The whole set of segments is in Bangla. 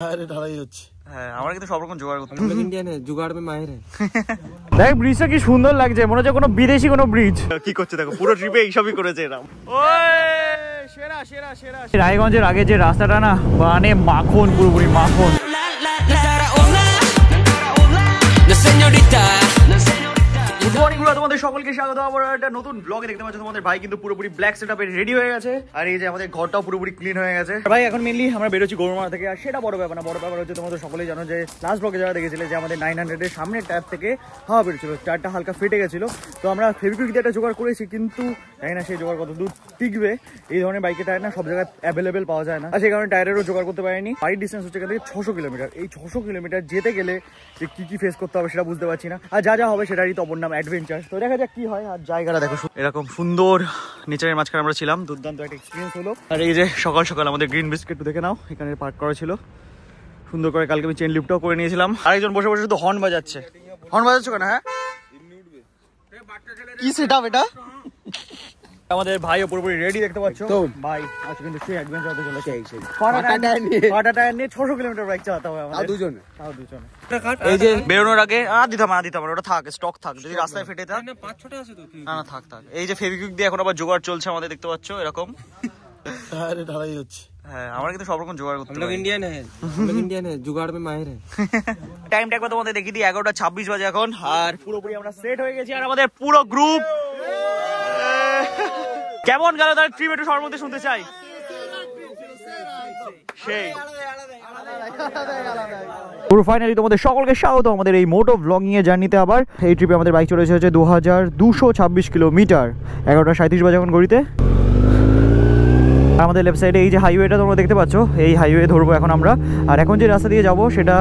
अरे ढलाई হচ্ছে হ্যাঁ আমরা কিন্তু সব রকম জোগাড় করতে हम लोग इंडियन है जुगाड़ में माहिर है। দেখ ব্রিজটা কি সুন্দর লাগছে, মনে হচ্ছে কোনো বিদেশি কোনো ব্রিজ। কি করছে দেখো, পুরো ট্রিপে এইসবই করেছে এরা। ওই সেরা সেরা সেরা। রায়গঞ্জের আগে যে রাস্তাটা না, মানে মাখন, পুরোপুরি মাখন। গুড মর্নিং গুলো, তোমাদের সকলকে স্বাগত আবার একটা নতুন ব্লগে। দেখতে পাচ্ছ তোমাদের ভাই কিন্তু পুরোপুরি ব্ল্যাক সেটআপে রেডি হয়ে গেছে, আর এই যে আমাদের ঘরটাও পুরোপুরি ক্লিন হয়ে গেছে। ভাই এখন মেইনলি আমরা বেরোচ্ছি গরুমারা থেকে, আর সেটা বড় ব্যাপার না। বড় ব্যাপার হচ্ছে তোমাদের সকলেই জানো যে লাস্ট ব্লগে যারা দেখেছিলে যে আমাদের 900 এর সামনের টায়ার থেকে হাওয়া বেরোচ্ছিল, টায়ারটা হালকা ফেটে গেছিল। তো আমরা ফেভিকুইক দিয়ে একটা জোগাড় করেছি, কিন্তু জানি না সেই জোগাড় কত দূর টিকবে। এই ধরনের বাইকের টায়ার না সব জায়গায় অ্যাভেলেবেল পাওয়া যায় না, আর সেই কারণে টায়ারেরও জোগাড় করতে পারিনি। বাড়ির ডিস্টেন্স হচ্ছে এখান থেকে 600 কিলোমিটার। এই 600 কিলোমিটার যেতে গেলে যে কি ফেস করতে হবে সেটা বুঝতে পারছি না, আর যা হবে সেটারই তো অপর নাম অ্যাডভেঞ্চার। তো দেখা যাক কি হয়। আর জায়গাটা দেখো, এরকম সুন্দর নেচারের মাঝখানে আমরা ছিলাম, দুর্দান্ত একটা এক্সপিরিয়েন্স হলো। আর এই যে সকাল সকাল আমাদের গ্রিন বিস্কিট দেখে নাও, এখানে পার্ক করা ছিল সুন্দর করে। কালকে আমি চেন লিফটও করে নিয়েছিলাম। আরেকজন বসে বসে শুধু হর্ন বাজাচ্ছে। হর্ন বাজাচ্ছ কেন? হ্যাঁ কি সেটআপ এটা? আমাদের ভাই পুরোপুরি রেডি, দেখতে পাচ্ছ তো ভাই। আজকে কিন্তু সেই অ্যাডভেঞ্চার হতে চলেছে। পাটা টায়ার নিয়ে 600 কিলোমিটার বাইক চালাতে হবে আমাদের দুজনে। এই যে বেরোনোর আগে দিতাম ওটা থাক, স্টক থাক, যদি রাস্তায় ফেটে থাক। না 5-6টা আছে তো, না থাক। এই যে ফেভিকুইক দিয়ে এখন আবার জোগাড় চলছে আমাদের, দেখতে পাচ্ছ এরকম अरे ढलाई হচ্ছে। হ্যাঁ আমরা কিন্তু সব রকম জোগাড় করতে পারি। हम लोग इंडियन है जुगाड़ में माहिर है। টাইমটা একবার তোমাদের দেখিয়ে দিই, 11:26 বাজে এখন, আর পুরোপুরি আমরা সেট হয়ে গেছি। আর আমাদের পুরো গ্রুপ কেমন গেল তার ট্রিপ একটু সবার মধ্যে শুনতে চাই। সেই পুরো ফাইনালি তোমাদের সকলকে স্বাগত আমাদের এই মোটো ব্লগিং এর জার্নিতে। আবার এই ট্রিপে আমাদের বাইক চলেছে হচ্ছে 2226 কিলোমিটার। 11:37 বাজে এখন ঘড়িতে। আমাদের লেফট সাইডে এই যে হাইওয়েটা তোমরা দেখতে পাচ্ছ, এই হাইওয়ে ধরবো এখন আমরা। আর এখন যে রাস্তা দিয়ে যাব সেটা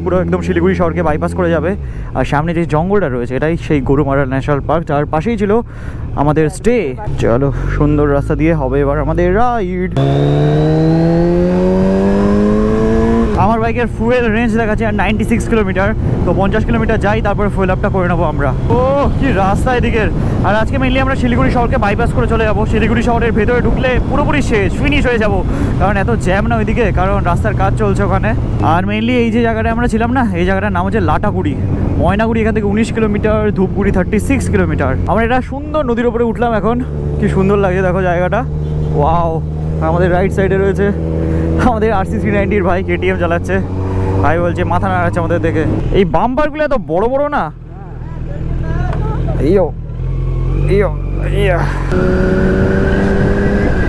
পুরো একদম শিলিগুড়ি শহরকে বাইপাস করে যাবে। আর সামনে যে জঙ্গলটা রয়েছে এটাই সেই গরুমারা ন্যাশনাল পার্ক, যার পাশেই ছিল আমাদের স্টে। চলো সুন্দর রাস্তা দিয়ে হবে এবার আমাদের রাইড। আমার বাইকের ফুয়েল রেঞ্জ দেখাচ্ছে আর 96 কিলোমিটার। তো 50 কিলোমিটার যাই, তারপরে ফুয়েল আপটা করে নেবো আমরা। ও কি রাস্তা এদিকের। আর আজকে মেনলি আমরা শিলিগুড়ি শহরকে বাইপাস করে চলে যাবো। শিলিগুড়ি শহরের ভেতরে ঢুকলে পুরোপুরি শেষ, ফিনিশ হয়ে যাব, কারণ এত জ্যাম না ওইদিকে, কারণ রাস্তার কাজ চলছে ওখানে। আর মেনলি এই যে জায়গাটা আমরা ছিলাম না, এই জায়গাটার নাম হচ্ছে লাটাগুড়ি। ময়নাগুড়ি এখান থেকে 19 কিলোমিটার, ধূপগুড়ি 36 কিলোমিটার। আমরা এটা সুন্দর নদীর উপরে উঠলাম এখন, কি সুন্দর লাগছে দেখো জায়গাটা। ওয়াও। আমাদের রাইট সাইডে রয়েছে আমাদের RC 390 ভাই, KTM চালাচ্ছে। ভাই বলছে মাথা নাড়াচ্ছে আমাদের দেখে। এই বাম্পারগুলো এত বড় বড় না।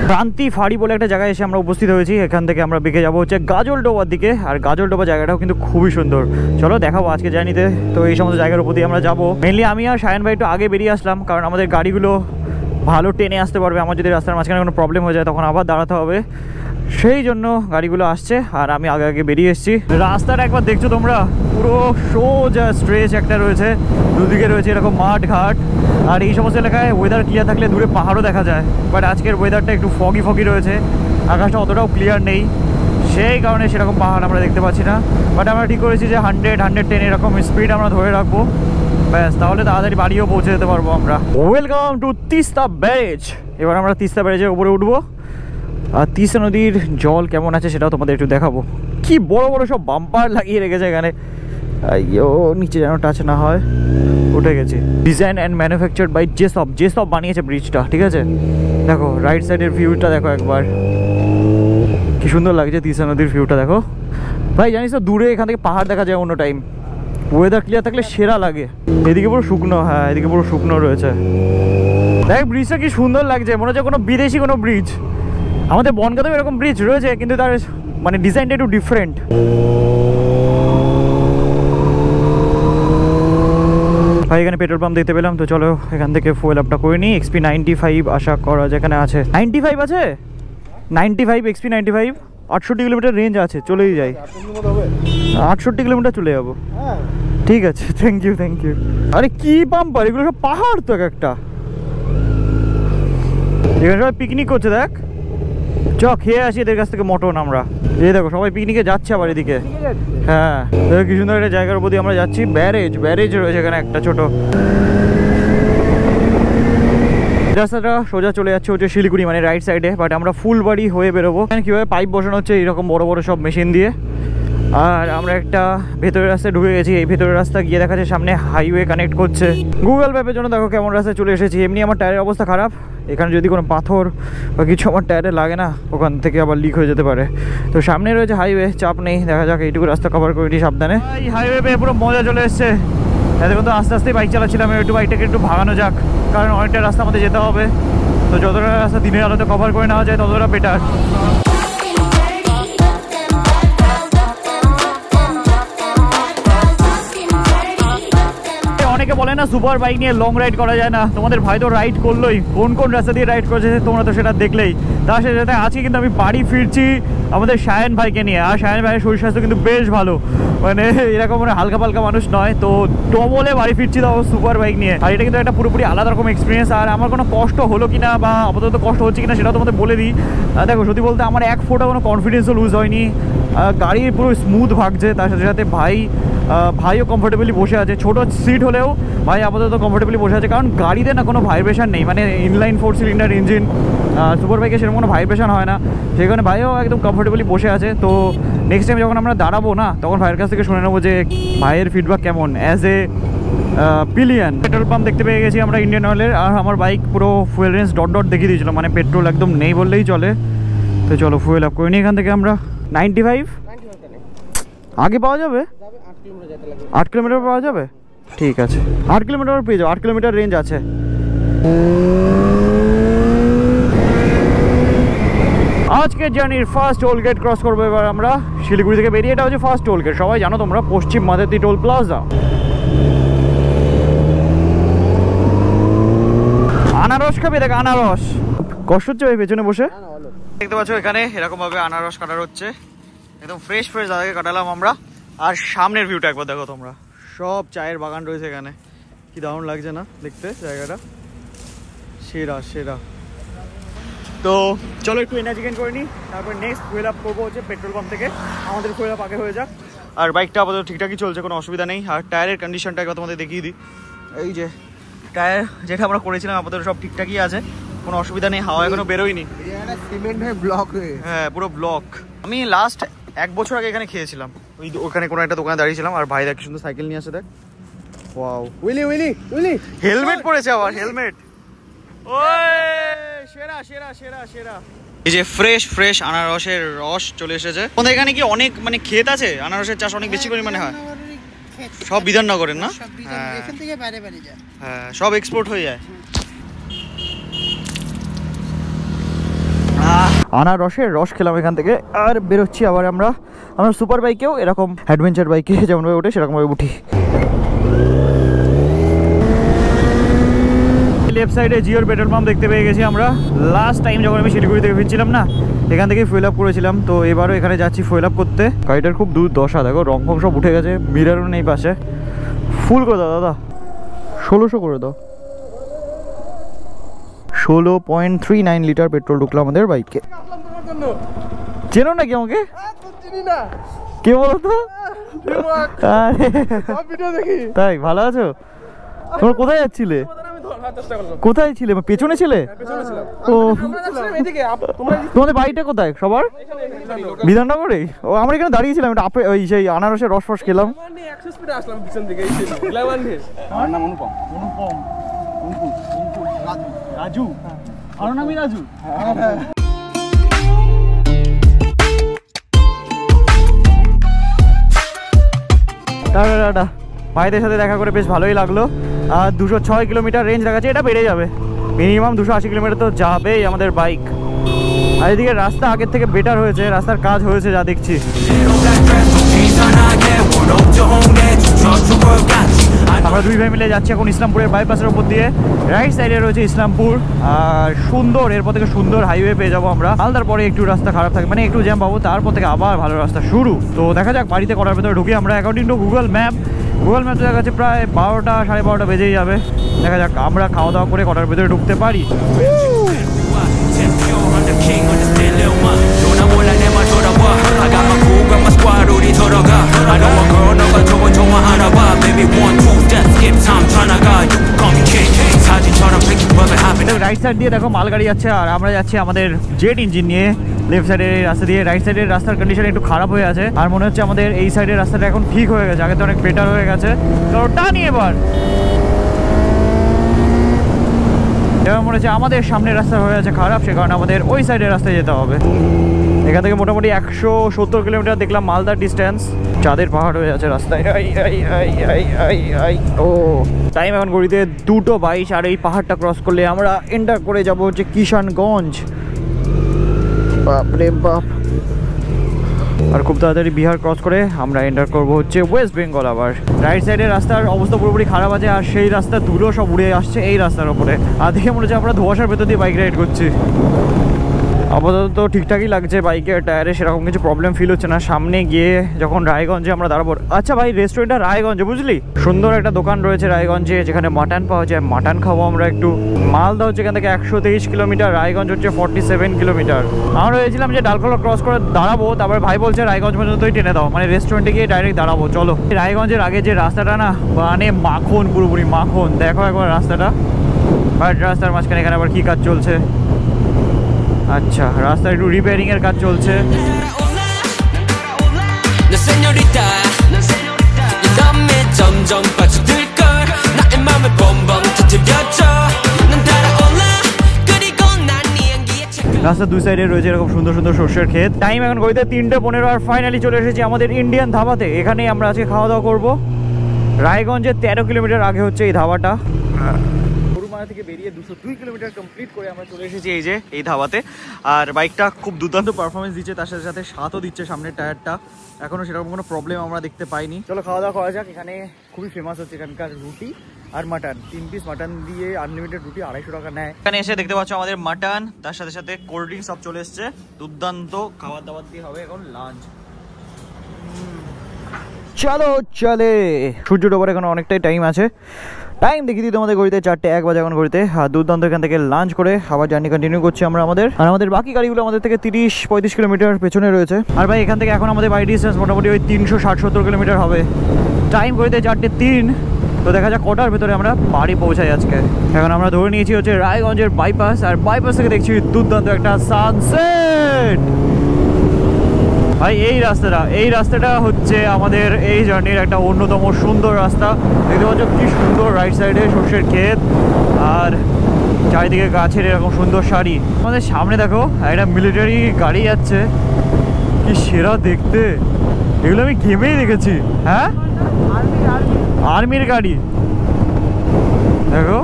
ক্রান্তি ফাড়ি বলে একটা জায়গায় এসে আমরা উপস্থিত হয়েছি। এখান থেকে আমরা বেঁকে যাবো হচ্ছে গাজলডোবার দিকে। আর গাজলডোবা জায়গাটাও কিন্তু খুবই সুন্দর। চলো দেখাবো আজকে জার্নিতে। তো এই সমস্ত জায়গার উপর দিয়ে আমরা যাবো। মেনলি আমি আর সায়ন ভাই একটু আগে বেরিয়ে আসলাম, কারণ আমাদের গাড়িগুলো ভালো টেনে আসতে পারবে। আমার যদি রাস্তার মাঝখানে কোনো প্রবলেম হয়ে যায় তখন আবার দাঁড়াতে হবে, সেই জন্য গাড়িগুলো আসছে আর আমি আগে আগে বেরিয়ে এসেছি। রাস্তাটা একবার দেখছো তোমরা, পুরো সোজা স্ট্রেচ একটা রয়েছে, দুদিকে রয়েছে এরকম মাঠ ঘাট। আর এই সমস্ত এলাকায় ওয়েদার ক্লিয়ার থাকলে দূরে পাহাড়ও দেখা যায়, বাট আজকের ওয়েদারটা একটু ফগি রয়েছে, আকাশটা অতটাও ক্লিয়ার নেই, সেই কারণে সেরকম পাহাড় আমরা দেখতে পাচ্ছি না। বাট আমরা ঠিক করেছি যে 100-110 এরকম স্পিড আমরা ধরে রাখবো, ব্যাস, তাহলে তাড়াতাড়ি বাড়িও পৌঁছে যেতে পারবো আমরা। Welcome to Teesta barrage. এবার আমরা তিস্তা ব্যারেজের উপরে উঠবো, আর তিস্তা নদীর জল কেমন আছে সেটাও তোমাদের একটু দেখাবো। কি বড় বড় সব বাম্পার লাগিয়ে রেখেছে এখানে, আইয়ো নিচে যেন টাচ না হয়। উঠে গেছে। ডিজাইন অ্যান্ড ম্যানুফ্যাকচার্ড বাই জেসব বানিয়েছে ব্রিজটা, ঠিক আছে। দেখো রাইট সাইডের ভিউটা দেখো একবার, কি সুন্দর লাগছে তিস্তা নদীর ভিউটা দেখো ভাই। জানিস তো দূরে এখান থেকে পাহাড় দেখা যায় অন্য টাইম, ওয়েদার ক্লিয়ার থাকলে সেরা লাগে। এদিকে পুরো শুকনো, হ্যাঁ এদিকে পুরো শুকনো রয়েছে। দেখ ব্রিজটা কি সুন্দর লাগছে, মনে হচ্ছে কোনো বিদেশি কোনো ব্রিজ। আমাদের বনগাঁতেও এরকম ব্রিজ রয়েছে, কিন্তু তার মানে ডিজাইনটা একটু ডিফারেন্ট। ভাই এখানে পেট্রোল পাম্প দেখতে পেলাম, তো চলো এখান থেকে ফুয়েল আপটা করে নিই। XP 95 আশা করা যেখানে আছে। 95 আছে, 95 XP 95, 68 কিলোমিটার রেঞ্জ আছে, চলেই যাই। 68 কিলোমিটার চলে যাবো, ঠিক আছে। Thank you. আরে কি বাম্পার, এগুলো সব পাহাড় তো একটা। এখানে সবাই পিকনিক করছে, দেখ চ খেয়ে আসি এদের কাছ থেকে মটন আমরা। এই দেখো সবাই পিকনিকে যাচ্ছে আবার এদিকে। হ্যাঁ কি সুন্দর একটা জায়গার উপর দিয়ে আমরা যাচ্ছি। ব্যারেজ রয়েছে এখানে একটা ছোট। রাস্তাটা সোজা চলে যাচ্ছে হচ্ছে শিলিগুড়ি, মানে রাইট সাইডে। বাট আমরা ফুলবাড়ি হয়ে বেরোবো। কিভাবে পাইপ বসানো হচ্ছে এরকম বড় বড় সব মেশিন দিয়ে। আর আমরা একটা ভেতরের রাস্তায় ঢুকে গেছি। এই ভেতরের রাস্তা গিয়ে দেখা যাচ্ছে সামনে হাইওয়ে কানেক্ট করছে। গুগল ম্যাপের জন্য দেখো কেমন রাস্তায় চলে এসেছি। এমনি আমার টায়ারের অবস্থা খারাপ, এখানে যদি কোনো পাথর বা কিছু আমার টায়ারে লাগে না, ওখান থেকে আবার লিক হয়ে যেতে পারে। তো সামনে রয়েছে হাইওয়ে, চাপ নেই, দেখা যাক এইটুকু রাস্তা কভার করে নিই সাবধানে। এই হাইওয়ে পেয়ে পুরো মজা চলে এসছে। এতক্ষণ তো আস্তে আস্তে বাইক চালাচ্ছিলাম, একটু বাইকটাকে একটু ভাগানো যাক, কারণ অনেকটা রাস্তা আমাদের যেতে হবে। তো যতটা রাস্তা দিনের আলোতে কভার করে নেওয়া যায় ততটা বেটার। অনেকে বলে না সুপার বাইক নিয়ে লং রাইড করা যায় না, তোমাদের ভাই তো রাইড করলোই। কোন কোন রাস্তা দিয়ে রাইড করেছে তোমরা তো সেটা দেখলেই। তার সাথে আজকে কিন্তু আমি বাড়ি ফিরছি আমাদের শায়ান ভাইকে নিয়ে। আর শায়ান ভাইয়ের শরীর স্বাস্থ্য কিন্তু বেশ ভালো, মানে এরকম মানে হালকা পালকা মানুষ নয়। তো ডবলে বাড়ি ফিরছি তাও সুপার বাইক নিয়ে। আর এটা কিন্তু একটা পুরোপুরি আলাদা রকম এক্সপিরিয়েন্স। আর আমার কোনো কষ্ট হলো কিনা বা আপাতত কষ্ট হচ্ছে কিনা সেটাও তোমাদের বলে দিই। দেখো সত্যি বলতে আমার এক ফোঁটা কোনো কনফিডেন্সও লুজ হয়নি, গাড়ি পুরো স্মুথ ভাগছে। তার সাথে সাথে ভাইও কমফোর্টেবলি বসে আছে। ছোটো সিট হলেও ভাই আপাতত কমফোর্টেবলি বসে আছে, কারণ গাড়িতে না কোনো ভাইব্রেশন নেই। মানে ইনলাইন 4 সিলিন্ডার ইঞ্জিন, সুপার বাইকে সেরকম কোনো ভাইব্রেশন হয় না, সেখানে ভাইও একদম কমফোর্টেবলি বসে আছে। তো নেক্সট টাইম যখন আমরা দাঁড়াবো না, তখন ভাইয়ের কাছ থেকে শুনে নেবো যে ভাইয়ের ফিডব্যাক কেমন as a pillion. Petrol pump দেখতে পেয়ে গেছি আমরা ইন্ডিয়ান অয়েলের। আর আমার বাইক পুরো ফুয়েল রেঞ্জ ডট দেখিয়ে দিয়েছিল, মানে পেট্রোল একদম নেই বললেই চলে। তো চলো ফুয়েল আপ করে নিই এখান থেকে আমরা। 95 আগে পাওয়া যাবে, 8 কিলোমিটার পাওয়া যাবে, ঠিক আছে 8 কিলোমিটার পেয়ে যাবো, 8 কিলোমিটার রেঞ্জ আছে। আজকের জার্নির ফার্স্ট টোল গেট ক্রস করবো এবার আমরা শিলিগুড়ি থেকে বেরিয়ে। এটা হচ্ছে ফার্স্ট টোল গেট, সবাই জানো তোমরা, পশ্চিম মাধেতি টোল প্লাজা। আনারস খাবে, দেখ আনারস। কষ্ট হচ্ছে ভাই পেছনে বসে, দেখতে পাচ্ছ এখানে এরকম ভাবে আনারস কাটার হচ্ছে, একদম ফ্রেশ দাদাকে কাটালাম আমরা। আর সামনের ভিউটা একবার দেখো তোমরা, সব চায়ের বাগান রয়েছে এখানে, কি দারুণ লাগছে না দেখতে জায়গাটা, সেরা সেরা। তো চলো একটু এনার্জি গেইন করে নিই, তারপর নেক্সট ফুয়েল আপ করবো হচ্ছে পেট্রোল পাম্প থেকে। আমাদের ফুয়েল আপ আগে হয়ে যাক। আর বাইকটা আপাতত ঠিকঠাকই চলছে, কোনো অসুবিধা নেই। আর টায়ারের কন্ডিশনটা একবার তোমাদের দেখিয়ে দিই। এই যে টায়ার যেটা আমরা করেছিলাম আপাতত সব ঠিকঠাকই আছে, কোনো অসুবিধা নেই, হাওয়া এখনো বেরোয়নি। সিমেন্ট হয়ে ব্লক হয়ে, হ্যাঁ পুরো ব্লক। আমি লাস্ট 1 বছর আগে এখানে খেয়েছিলাম, ওখানে কোনো একটা দোকানে দাঁড়িয়েছিলাম। আর ভাই দেখ সুন্দর সাইকেল নিয়ে আসে, দেখ ওয়াও, উইলি হেলমেট পরেছে আবার, হেলমেট। ওই সেরা সেরা সেরা সেরা। এই যে ফ্রেশ আনারসের রস চলে এসেছে। আমাদের এখানে কি অনেক মানে ক্ষেত আছে, আনারসের চাষ অনেক বেশি পরিমাণে হয়। সব বিধাননগরের না? হ্যাঁ সব এক্সপোর্ট হয়ে যায়। আনারসের রস খেলাম এখান থেকে, আর বেরোচ্ছি আবার আমরা সুপার বাইকেও এরকম অ্যাডভেঞ্চার বাইকে যেমনভাবে ওঠে সেরকমভাবে উঠি। লেফট সাইডে জিওর পেট্রোল পাম্প দেখতে পেয়ে গেছি আমরা। লাস্ট টাইম যখন আমি শিলিগুড়ি থেকে ফিরছিলাম না, এখান থেকে ফুয়েল আপ করেছিলাম। তো এবারও এখানে যাচ্ছি ফুয়েল আপ করতে। গাড়িটার খুব দুর্দশা, দেখো রং ফং সব উঠে গেছে, মিরারও নেই পাশে। ফুল করে দাও দাদা, 1600 করে দাও। 16.39 লিটার পেট্রোল ঢুকলো আমাদের বাইকে। চেনো নাকি আমাকে? কে বলো তো? তাই, ভালো আছো? তোমরা কোথায় যাচ্ছিলে? কোথায় ছিলে? পেছনে ছিলে? ও তোমাদের বাড়িটা কোথায় সবার? বিধাননগরে? ও আমরা এখানে দাঁড়িয়েছিলাম, ওই সেই আনারসের রস ফস খেলাম। রাজু, আর নামই রাজু। টাটা, ভাইদের সাথে দেখা করে বেশ ভালোই লাগলো। আর 206 কিলোমিটার রেঞ্জ দেখাচ্ছে, এটা বেড়ে যাবে, মিনিমাম 280 কিলোমিটার তো যাবেই আমাদের বাইক। আর এদিকে রাস্তা আগের থেকে বেটার হয়েছে, রাস্তার কাজ হয়েছে যা দেখছি। আমরা দুই ভাই মিলে যাচ্ছি এখন ইসলামপুরের বাইপাসের উপর দিয়ে। রাইট সাইডে রয়েছে ইসলামপুর, আর সুন্দর, এরপর থেকে সুন্দর হাইওয়ে পেয়ে যাবো আমরা। মালদার পরে একটু রাস্তা খারাপ থাকে, মানে একটু জ্যাম পাবো, তারপর থেকে আবার ভালো রাস্তা শুরু। তো দেখা যাক, বাড়িতে করার ভেতরে ঢুকি আমরা। অ্যাকর্ডিং টু গুগল ম্যাপ দেখা যাচ্ছে প্রায় 12টা সাড়ে 12টা বেজেই যাবে। দেখা যাক আমরা খাওয়া দাওয়া করে কটার ভেতরে ঢুকতে পারি। রাইট সাইড দিয়ে দেখো মালগাড়ি যাচ্ছে, আর আমরা যাচ্ছি আমাদের জেট ইঞ্জিন নিয়ে। লেফট সাইডের এই রাস্তা দিয়ে। রাইট সাইডের রাস্তার কন্ডিশন একটু খারাপ হয়ে আছে, আর মনে হচ্ছে আমাদের এই সাইডের রাস্তাটা এখন ঠিক হয়ে গেছে, আগে তো অনেক বেটার হয়ে গেছে। তো টানি এবার মনে হচ্ছে আমাদের সামনের রাস্তা হয়ে আছে খারাপ, সে কারণে আমাদের ওই সাইডের রাস্তায় যেতে হবে। এখান থেকে মোটামুটি 170 কিলোমিটার দেখলাম মালদার ডিস্টেন্স। চাঁদের পাহাড় হয়ে আছে রাস্তায়। ও টাইম এখন ঘড়িতে 2:22, আর এই পাহাড়টা ক্রস করলে আমরা এন্টার করে যাব হচ্ছে কিষানগঞ্জ। বাপরে বাপ। আর খুব তাড়াতাড়ি বিহার ক্রস করে আমরা এন্টার করব হচ্ছে ওয়েস্ট বেঙ্গল। আবার রাইট সাইডের রাস্তার অবস্থা পুরোপুরি খারাপ আছে, আর সেই রাস্তা ধুলো সব উড়ে আসছে এই রাস্তার ওপরে। আর দেখে মনে হচ্ছে আমরা ধোঁয়াশার ভেতর দিয়ে বাইক রাইড করছি। আপাতত তো ঠিকঠাকই লাগছে, বাইকের টায়ারে সেরকম কিছু প্রবলেম ফিল হচ্ছে না। সামনে গিয়ে যখন রায়গঞ্জে আমরা দাঁড়াবো, আচ্ছা ভাই রেস্টুরেন্টটা রায়গঞ্জে বুঝলি, সুন্দর একটা দোকান রয়েছে রায়গঞ্জে যেখানে মাটন পাওয়া যায়, মাটন খাবো আমরা একটু। মালদা হচ্ছে এখান থেকে 123 কিলোমিটার, রায়গঞ্জ হচ্ছে 47 কিলোমিটার। আমরা ভেবেছিলাম যে ডালখোলা ক্রস করে দাঁড়াবো, তারপর ভাই বলছে রায়গঞ্জ পর্যন্তই টেনে দাও, মানে রেস্টুরেন্টে গিয়ে ডাইরেক্ট দাঁড়াবো। চলো, রায়গঞ্জের আগে যে রাস্তাটা না, মানে মাখন, পুরোপুরি মাখন। দেখো একবার রাস্তাটা, আর রাস্তার মাঝখানে এখানে আবার কি কাজ চলছে? আচ্ছা, রাস্তায় একটু রিপেয়ারিং এর কাজ চলছে। রাস্তার দুই সাইডে রয়েছে এরকম সুন্দর সুন্দর সর্ষের ক্ষেত। টাইম এখন ঘড়িতে 3:15, আর ফাইনালি চলে এসেছি আমাদের ইন্ডিয়ান ধাবাতে। এখানেই আমরা আজকে খাওয়া দাওয়া করবো। রায়গঞ্জের 13 কিলোমিটার আগে হচ্ছে এই ধাবাটা। থেকে বেরিয়ে 202 কিলোমিটার কমপ্লিট করে আমরা চলে এসেছি এই যে এই ধাবাতে। আর বাইকটা খুব দুর্দান্ত পারফরমেন্স দিচ্ছে, তার সাথে সাথে স্বাদও দিচ্ছে সামনের টায়ারটা। এখনো সেরকম কোনো প্রবলেম আমরা দেখতে পাইনি। চলো খাওয়া দাওয়া করা যাক। এখানে খুবই ফেমাস হচ্ছে এখানকার রুটি আর মাটন। 3 পিস মাটন দিয়ে আনলিমিটেড রুটি 250 টাকা নেয়। এখানে এসে দেখতে পাচ্ছ আমাদের মাটন, তার সাথে সাথে কোল্ড ড্রিঙ্ক সব চলে এসছে। দুর্দান্ত খাবার দাবার দিয়ে হবে এখন লাঞ্চ। চলো চলে, সূর্য ডোবার এখন অনেকটাই টাইম আছে। টাইম দেখিয়ে দিই তোমাদের ঘড়িতে 4:01 বাজে এখন ঘড়িতে। আর দুর্দান্ত এখান থেকে লাঞ্চ করে আবার জার্নি কন্টিনিউ করছি আমরা আমাদের। আর আমাদের বাকি গাড়িগুলো আমাদের থেকে 30-35 কিলোমিটার পেছনে রয়েছে। আর ভাই এখান থেকে এখন আমাদের বাই ডিস্টেন্স মোটামুটি ওই 360-70 কিলোমিটার হবে। টাইম ঘড়িতে 4:03। তো দেখা যাক কটার ভেতরে আমরা বাড়ি পৌঁছাই আজকে। এখন আমরা ধরে নিয়েছি হচ্ছে রায়গঞ্জের বাইপাস, আর বাইপাস থেকে দেখছি দুর্দান্ত একটা সানসেট। ভাই এই রাস্তাটা হচ্ছে আমাদের এই জার্নির একটা অন্যতম সুন্দর রাস্তা। দেখতে পাচ্ছ কি সুন্দর রাইট সাইডে সর্ষের ক্ষেত, আর চারিদিকে গাছের এরকম সুন্দর সারি। আমাদের সামনে দেখো একটা মিলিটারি গাড়ি যাচ্ছে, কি সেরা দেখতে। এগুলো আমি গেমেই দেখেছি। হ্যাঁ, আর্মির গাড়ি দেখো,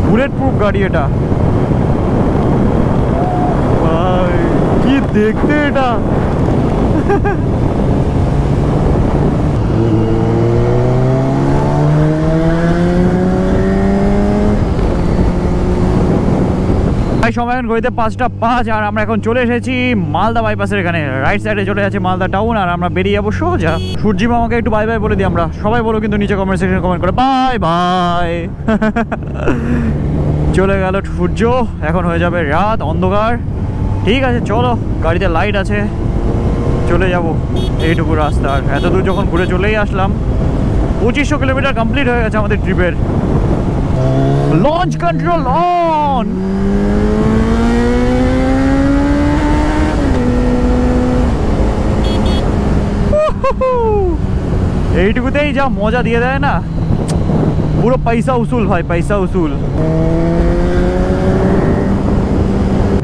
বুলেট প্রুফ গাড়ি এটা। কি দেখতে এটা। সময় ঘড়িতে 5:05, আর আমরা এখন চলে এসেছি মালদা বাইপাসের এখানে। রাইট সাইডে চলে যাচ্ছে মালদা টাউন, আর আমরা বেরিয়ে যাবো সোজা। সূর্যি মামাকে একটু বাই বাই বলে দিই আমরা সবাই, বলো কিন্তু নিচে কমেন্ট সেকশনে কমেন্ট করে বাই বাই। চলে গেল সূর্য, এখন হয়ে যাবে রাত, অন্ধকার। ঠিক আছে চলো, গাড়িতে লাইট আছে, চলে যাব এইটুকু রাস্তা। আর এত দূর যখন ঘুরে চলেই আসলাম, 2500 কিলোমিটার কমপ্লিট হয়ে গেছে আমাদের ট্রিপের। Launch control on. এইটুকুতেই যা মজা দিয়ে দেয় না, পুরো পয়সা উসুল ভাই, পয়সা উসুল।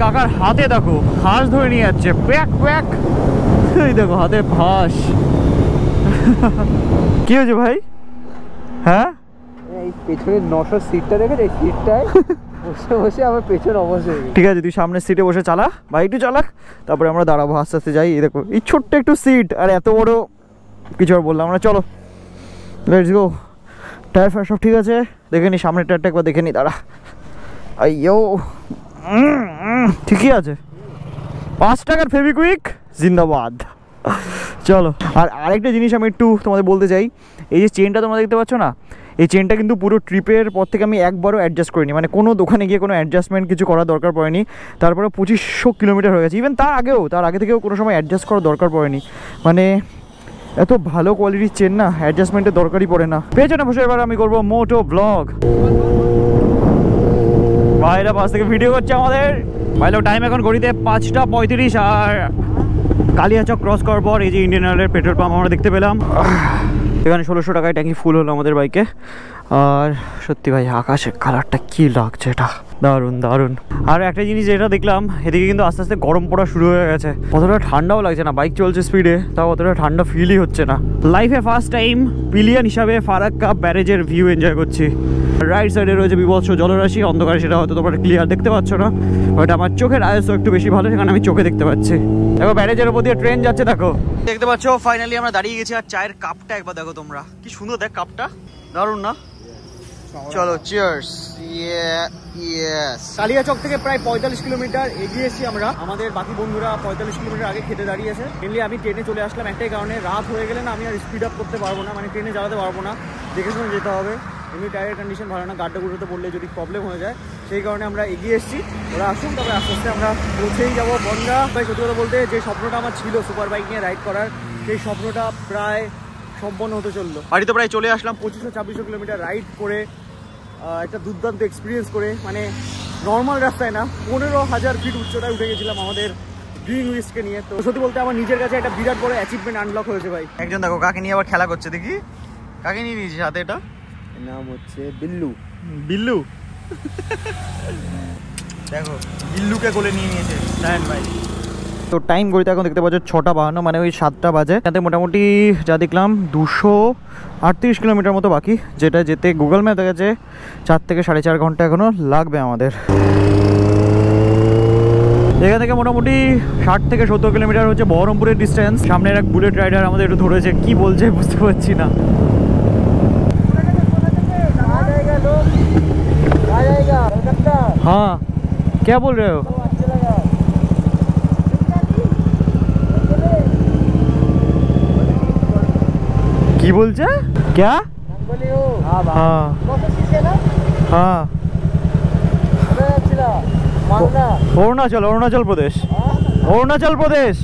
কাকার হাতে দেখো ফাঁস ধরে নিয়ে যাচ্ছে, প্যাক প্যাক। এই দেখো হাতে ফাঁস। কি হয়েছে ভাই? হ্যাঁ, এই পেছনের 900 সিটটা দেখেছে, এই সিটটায় বসে বসে আমার পেছন অবশ্যই। ঠিক আছে, তুই সামনের সিটে বসে চালা, ভাই একটু চালাক, তারপরে আমরা দাঁড়াবো আস্তে আস্তে যাই। এই দেখো এই ছোট্ট একটু সিট, আর এত বড় কিছু আর বললাম না। চলো লেটস গো। টায়ার ফায়ার সব ঠিক আছে, দেখে নি সামনের টায়ারটা একবার দেখে নি, দাঁড়া। আইয়ো, ঠিকই আছে। 5 টাকার ফেভিকুইক জিন্দাবাদ। চলো, আর আরেকটা জিনিস আমি একটু তোমাদের বলতে চাই। এই যে চেনটা তোমরা দেখতে পাচ্ছ না, এই চেনটা কিন্তু পুরো ট্রিপের পর থেকে আমি একবারও অ্যাডজাস্ট করিনি, মানে কোনো দোকানে গিয়ে কোনো অ্যাডজাস্টমেন্ট কিছু করার দরকার পড়েনি। তারপরে 2500 কিলোমিটার হয়ে গেছে। ইভেন তার আগে থেকেও কোনো সময় অ্যাডজাস্ট করার দরকার পড়েনি। মানে এত ভালো কোয়ালিটির চেন না, অ্যাডজাস্টমেন্টের দরকারই পড়ে না। পেছনে বসে এবার আমি করবো মোটো ব্লগ। বাইরে পাশ থেকে ভিডিও করছে আমাদের ভাইলো টাইম এখন ঘড়িতে 5:35 আর কালিয়াচক ক্রস করার পর এই যে ইন্ডিয়ান অয়েলের পেট্রোল পাম্প আমরা দেখতে পেলাম। এখানে 1600 টাকায় ট্যাঙ্কি ফুল হলো আমাদের বাইকে। আর সত্যি ভাই আকাশের কালারটা কি লাগছে, এটা দারুণ দারুণ। আর একটা জিনিস যেটা দেখলাম, এদিকে কিন্তু আস্তে আস্তে গরম পড়া শুরু হয়ে গেছে, অতটা ঠান্ডাও লাগছে না, বাইক চলছে স্পিডে, তাও অতটা ঠান্ডা ফিলই হচ্ছে না। লাইফে ফার্স্ট টাইম পিলিয়ান হিসাবে ফারাক্কা ব্যারেজের ভিউ এনজয় করছি। রাইট সাইডে রয়েছে বিভৎস জলরাশি, অন্ধকারে সেটা হয়তো তোমরা ক্লিয়ার দেখতে পাচ্ছ না, বাট আমার চোখের আয়স একটু বেশি ভালো, সেখানে আমি চোখে দেখতে পাচ্ছি। দেখো ব্যারেজের উপর দিয়ে ট্রেন যাচ্ছে, দেখো দেখতে পাচ্ছ। ফাইনালি আমরা দাঁড়িয়ে গেছি, আর চায়ের কাপটা একবার দেখো তোমরা, কি সুন্দর দেখ কাপটা, দারুণ না? চলো চিয়ার্স। কালিয়াচক থেকে প্রায় 45 কিলোমিটার এগিয়ে এসেছি আমরা, আমাদের বাকি বন্ধুরা 45 কিলোমিটার আগে খেতে দাঁড়িয়েছে। মেনলি আমি ট্রেনে চলে আসলাম একটাই কারণে, রাত হয়ে গেলে না আমি আর স্পিড আপ করতে পারবো না, মানে ট্রেনে চালাতে পারবো না, দেখে শুনে যেতে হবে। এমনি টায়ারের কন্ডিশন ভালো না, গাড্ডা গুঁড়োতে পড়লে যদি প্রবলেম হয়ে যায়, সেই কারণে আমরা এগিয়ে এসেছি। ওরা আসুন, তবে আস্তে আস্তে আমরা পৌঁছেই যাবো বনগা। ভাই সত্যি কথা বলতে যে স্বপ্নটা আমার ছিল সুপার বাইক নিয়ে রাইড করার, সেই স্বপ্নটা প্রায় সম্পন্ন হতে চললো। বাড়িতে প্রায় চলে আসলাম, 2500-2600 কিলোমিটার রাইড করে, একটা দুর্দান্ত এক্সপিরিয়েন্স করে, মানে নর্মাল রাস্তায় না, 15,000 ফিট উচ্চতায় উঠে গেছিলাম আমাদের ড্রিম উইস্টকে নিয়ে। তো সত্যি বলতে আমার নিজের কাছে একটা বিরাট বড় অ্যাচিভমেন্ট আনলক হয়েছে ভাই। একজন দেখো কাকে নিয়ে আবার খেলা করছে, দেখি কাকে নিয়ে নিয়েছিস হাতে, এটা নাম হচ্ছে বিল্লু। বিল্লু দেখো বিল্লুকে কোলে নিয়ে নিয়েছে সায়ন ভাই। তো টাইম ঘড়িতে এখন দেখতে পাচ্ছ 6:52, মানে ওই 7টা বাজে। তাতে মোটামুটি যা দেখলাম 238 কিলোমিটার মতো বাকি, যেটা যেতে গুগল ম্যাপ দেখাচ্ছে 4 থেকে 4.5 ঘন্টা এখনো লাগবে আমাদের। এখান থেকে মোটামুটি 60 থেকে 70 কিলোমিটার হচ্ছে বহরমপুরের ডিস্টেন্স। সামনের এক বুলেট রাইডার আমাদের একটু ধরেছে, কি বলছে বুঝতে পারছি না। हाँ क्या बोल रहे हो? কি বলছে? क्या? हाँ हाँ অরুণাচল, অরুণাচল প্রদেশ, অরুণাচল প্রদেশ।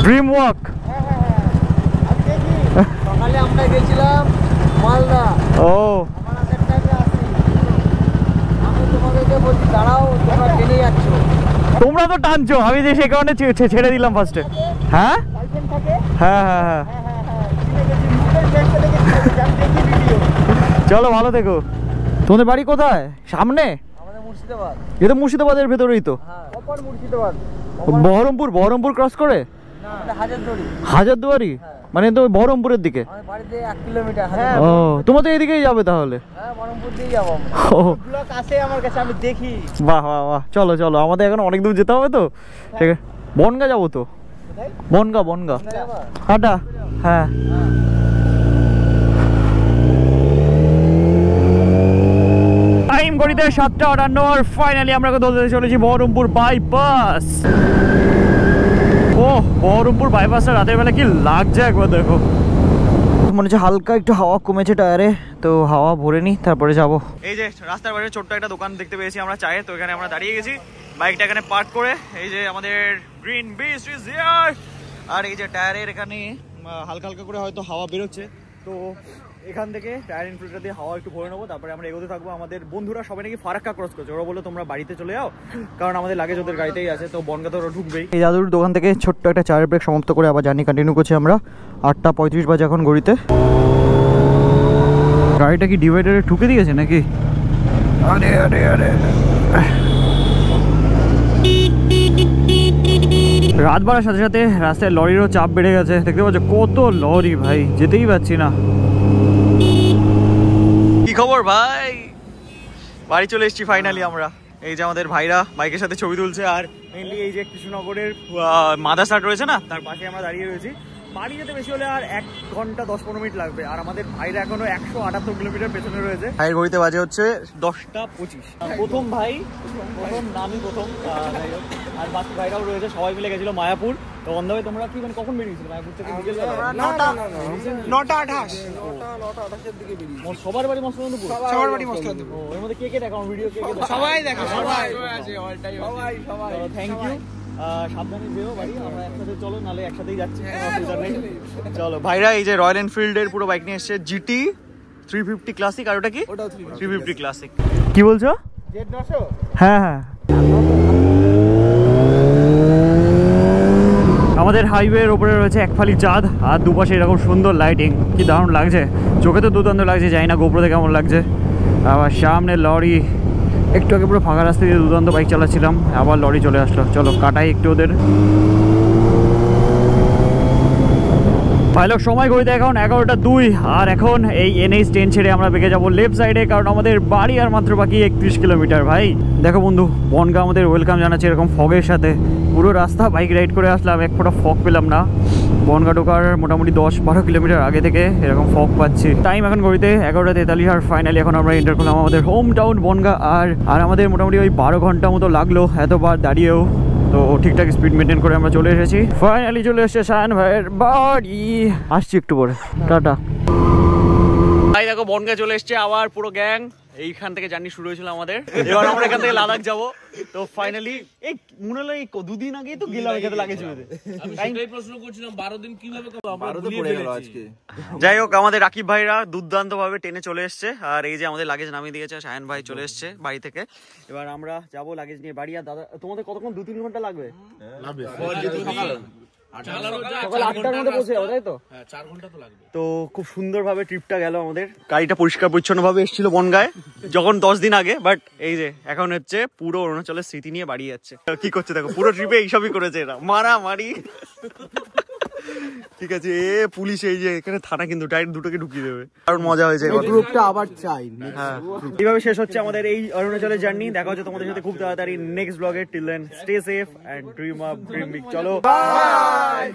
Dream walk. সকালে আমরা গেছিলাম মালদা। ও আমি তোমাদেরকে বলছি দাঁড়াও, তোমরা ট্রেনে যাচ্ছ, তোমরা তো টানছো, আমি যে সে কারণে ছেড়ে দিলাম ফার্স্টে। হ্যাঁ হ্যাঁ হ্যাঁ হ্যাঁ, চলো ভালো থেকো। তোমাদের বাড়ি কোথায়? সামনে? আমাদের মুর্শিদাবাদ। এটা মুর্শিদাবাদের ভেতরেই তো। প্রপার মুর্শিদাবাদ। বহরমপুর, বহরমপুর ক্রস করে হাজারদুয়ারি, মানে তো বহরমপুরের দিকে। আমাদের বাড়িতে 1 কিলোমিটার। ও তোমার তো এদিকেই যাবে তাহলে। হ্যাঁ বহরমপুর দিয়ে যাবো। ব্লক আসে আমার কাছে, আমি দেখি। বাহ বাহ বাহ, চলো চলো, আমাদের এখন অনেক দূর যেতে হবে তো, ঠিক আছে বনগা যাবো তো। বনগা, বনগা হাটা, হ্যাঁ। টাইম ঘড়িতে 7:58 আর ফাইনালি আমরা ধরতে চলেছি বহরমপুর বাইপাস। ও বহরমপুর বাইপাসটা রাতের বেলা কি লাগছে একবার দেখো, মনে হচ্ছে হালকা একটু হাওয়া কমেছে টায়ারে, তো হাওয়া ভরে নি তারপরে যাব। এই যে রাস্তার বাইরে ছোট্ট একটা দোকান দেখতে পেয়েছি আমরা চায়ের, তো এখানে আমরা দাঁড়িয়ে গেছি বাইকটা এখানে পার্ক করে। এই যে আমাদের গ্রিন বিস্ট ইজ হিয়ার, আর এই যে টায়ারের এখানে হালকা হালকা করে হয়তো হাওয়া বেরোচ্ছে, তো এখান থেকে টায়ার ইনফ্লুটা দিয়ে হাওয়া একটু ভরে নেবো, তারপরে আমরা এগোতে থাকবো। আমাদের বন্ধুরা সবাই নাকি ফারাক্কা ক্রস করছে, ওরা বললো তোমরা বাড়িতে চলে যাও, কারণ আমাদের লাগেজ ওদের গাড়িতেই আছে, তো বনগাতে ওরা ঢুকবেই। এই দাদুর দোকান থেকে ছোট্ট একটা চায়ের ব্রেক সমাপ্ত করে আবার জার্নি কন্টিনিউ করছি আমরা। 8:35 বাজে এখন ঘড়িতে। গাড়িটা কি ডিভাইডারে ঠুকে দিয়েছে নাকি? আরে আরে আরে, রাত বাড়ার সাথে সাথে রাস্তায় লরিরও চাপ বেড়ে গেছে, দেখতে পাচ্ছ কত লরি ভাই, যেতেই পারছি না। কি খবর ভাই? বাড়ি চলে এসেছি ফাইনালি আমরা। এই যে আমাদের ভাইরা বাইকের সাথে ছবি তুলছে, আর মেনলি এই যে কৃষ্ণনগরের মাদারসাট রয়েছে না, তার পাশে আমরা দাঁড়িয়ে রয়েছি। বাড়ি যেতে বেশি হলে আর 1 ঘন্টা 10-15 মিনিট লাগবে, আর আমাদের ভাইরা এখনো 178 কিলোমিটার পেছনে রয়েছে। ভাইয়ের ঘড়িতে বাজে হচ্ছে 10:25। প্রথম ভাই, প্রথম নামই প্রথম, আর বাকি ভাইরাও রয়েছে, সবাই মিলে গেছিল মায়াপুর। তো অন্ধ ভাই তোমরা কি মানে কখন বেরিয়েছিল মায়াপুর থেকে? 9:28 এর দিকে বেরিয়েছি। সবার বাড়ি মস্তকান্তপুর? সবার বাড়ি মস্তকান্তপুর। এর মধ্যে কে কে দেখাও ভিডিও? কে কে সবাই দেখা, সবাই আছে অল টাইম, সবাই থ্যাংক ইউ। সাবধানে যেও বাড়ি, আমরা একসাথে চলো, নালে একসাথেই যাচ্ছি, কোনো অসুবিধা নেই। চলো ভাইরা, এই যে রয়্যাল এনফিল্ডের পুরো বাইক নিয়ে এসছে, জিটি 350 ক্লাসিক, আর ওটা কি 350 ক্লাসিক। কি বলছো? হ্যাঁ হ্যাঁ, আমাদের হাইওয়ের ওপরে রয়েছে এক ফালি চাঁদ, আর দুপাশে এরকম সুন্দর লাইটিং, কি দারুণ লাগছে, চোখে তো দুর্দান্ত লাগছে, জানি না গোপ্রোতে কেমন লাগছে। আবার সামনে লরি, একটু আগে পুরো ফাঁকা রাস্তা দিয়ে দুর্দান্ত বাইক চালাচ্ছিলাম, আবার লরি চলে আসলো। চলো কাটাই একটু ওদের। ভাইলোক সময় ঘড়িতে এখন 11:02, আর এখন এই NH10 ছেড়ে আমরা বেঁকে যাবো লেফট সাইডে, কারণ আমাদের বাড়ি আর মাত্র বাকি 31 কিলোমিটার। ভাই দেখো বন্ধু, বনগাঁ আমাদের ওয়েলকাম জানাচ্ছে এরকম ফগের সাথে। পুরো রাস্তা বাইক রাইড করে আসলাম, এক ফোঁটা ফগ পেলাম না। বনগাঁ ঢোকার মোটামুটি 10-12 কিলোমিটার আগে থেকে এরকম ফগ পাচ্ছি। টাইম এখন ঘড়িতে 11:43, আর ফাইনালি এখন আমরা এন্টার করলাম আমাদের হোম টাউন বনগাঁ। আর আমাদের মোটামুটি ওই 12 ঘন্টা মতো লাগলো এতবার দাঁড়িয়েও, তো ঠিকঠাক স্পিড মেনটেন করে আমরা চলে এসেছি। ফাইনালি চলে এসেছে শায়ান ভাইয়ের বাড়ি, আসছি একটু পরে, টাটা। ভাই দেখো বনগাঁ চলে এসছে আবার পুরো গ্যাং, এইখান থেকে জার্নি শুরু হয়েছিল আমাদের, এবার আমরা এখান থেকে লাদাখ যাব। তো ফাইনালি এই মনে হলো এই 2 দিন আগেই তো গেলাম এখানে লাগেজ হতে, আমি সেটাই প্রশ্ন করছিলাম 12 দিন কিভাবে আমরা ভুলে গেল আজকে। যাই হোক, আমাদের রাকিব ভাইরা দুর্দান্ত ভাবে ট্রেনে চলে এসছে, আর এই যে আমাদের লাগেজ নামিয়ে দিয়েছে, শায়ান ভাই চলে এসছে বাড়ি থেকে। এবার আমরা যাব লাগেজ নিয়ে বাড়ি। আর দাদা তোমাদের কতক্ষণ 2-3 ঘন্টা লাগবে? সকাল 8টার মধ্যে পৌঁছে যাবো, তাই তো? 4 ঘন্টা তো লাগবে। তো খুব সুন্দর ভাবে ট্রিপটা গেল আমাদের। গাড়িটা পরিষ্কার পরিচ্ছন্ন ভাবে এসেছিল বনগাঁয় যখন 10 দিন আগে, বাট এই যে এখন হচ্ছে পুরো অরুণাচলের স্মৃতি নিয়ে বাড়ি যাচ্ছে। কি করছে দেখো, পুরো ট্রিপে এইসবই করেছে এরা, মারামারি। ঠিক আছে, পুলিশ এই যে এখানে থানা কিন্তু ডাইরেক্ট দুটোকে ঢুকিয়ে দেবে। আর মজা হয়েছে, গ্রুপটা আবার চাই। হ্যাঁ, এইভাবে শেষ হচ্ছে আমাদের এই অরুণাচলের জার্নি। দেখা হচ্ছে তোমাদের সাথে খুব তাড়াতাড়ি নেক্সট ব্লগে। Till then stay safe and dream up, dream big. চলো বাই।